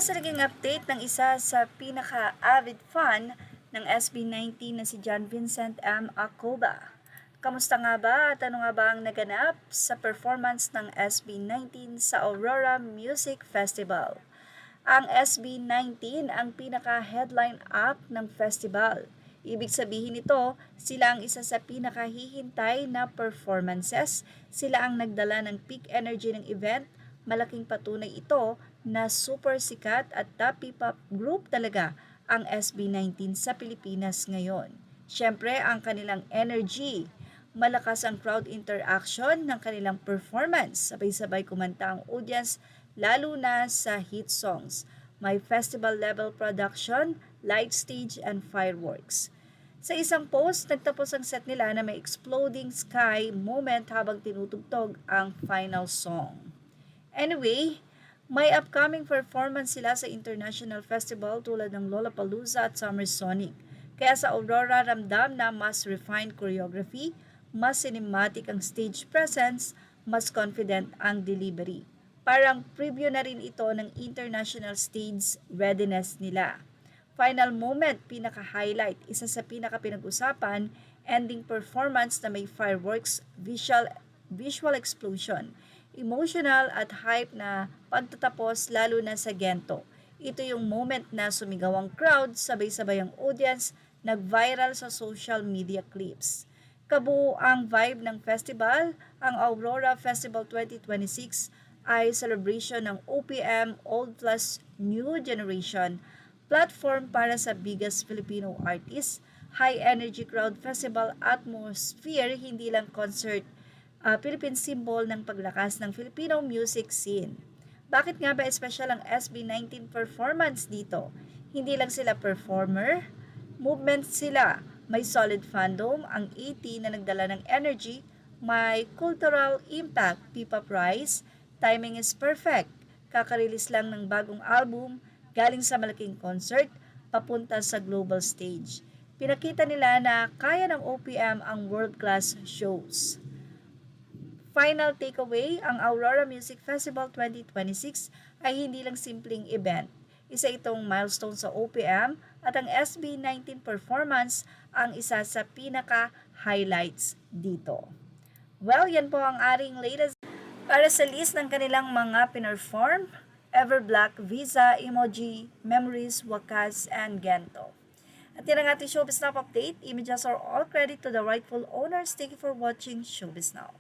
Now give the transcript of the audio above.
sa naging update ng isa sa pinaka-avid fan ng SB19 na si John Vincent M. Acoba. Kamusta nga ba at ano nga ba ang naganap sa performance ng SB19 sa Aurora Music Festival? Ang SB19 ang pinaka-headline act ng festival. Ibig sabihin nito, sila ang isa sa pinakahihintay na performances. Sila ang nagdala ng peak energy ng event. Malaking patunay ito na super sikat at top P-pop group talaga ang SB19 sa Pilipinas ngayon. Siyempre, ang kanilang energy, malakas ang crowd interaction ng kanilang performance. Sabay-sabay kumanta ang audience lalo na sa hit songs. May festival level production, light stage and fireworks. Sa isang post, nagtapos ang set nila na may exploding sky moment habang tinutugtog ang final song. Anyway, may upcoming performance sila sa international festival tulad ng Lollapalooza at Summer Sonic. Kaya sa Aurora ramdam na mas refined choreography, mas cinematic ang stage presence, mas confident ang delivery. Parang preview na rin ito ng international stage readiness nila. Final moment, pinaka-highlight, isa sa pinaka-pinag-usapan, ending performance na may fireworks, visual explosion, emotional at hype na pagtatapos lalo na sa Gento. Ito yung moment na sumigaw ang crowd, sabay-sabay ang audience, nag-viral sa social media clips. Kabuo ang vibe ng festival, ang Aurora Festival 2026 ay celebration ng OPM Old Plus New Generation, platform para sa biggest Filipino artists, high energy crowd festival atmosphere, hindi lang concert, Philippine symbol ng paglakas ng Filipino music scene. Bakit nga ba espesyal ang SB19 performance dito? Hindi lang sila performer, movement sila. May solid fandom, ang 80 na nagdala ng energy, may cultural impact, P-pop rise, timing is perfect. Kakarelease lang ng bagong album, galing sa malaking concert, papunta sa global stage. Pinakita nila na kaya ng OPM ang world-class shows. Final takeaway, ang Aurora Music Festival 2026 ay hindi lang simpleng event. Isa itong milestone sa OPM at ang SB19 performance ang isa sa pinaka-highlights dito. Well, yan po ang aring latest para sa list ng kanilang mga pinerform, Everblack, Visa, Emoji, Memories, Wakas, and Gento. At yan ang ating Showbiz Now update. Images are all credit to the rightful owners. Thank you for watching Showbiz Now.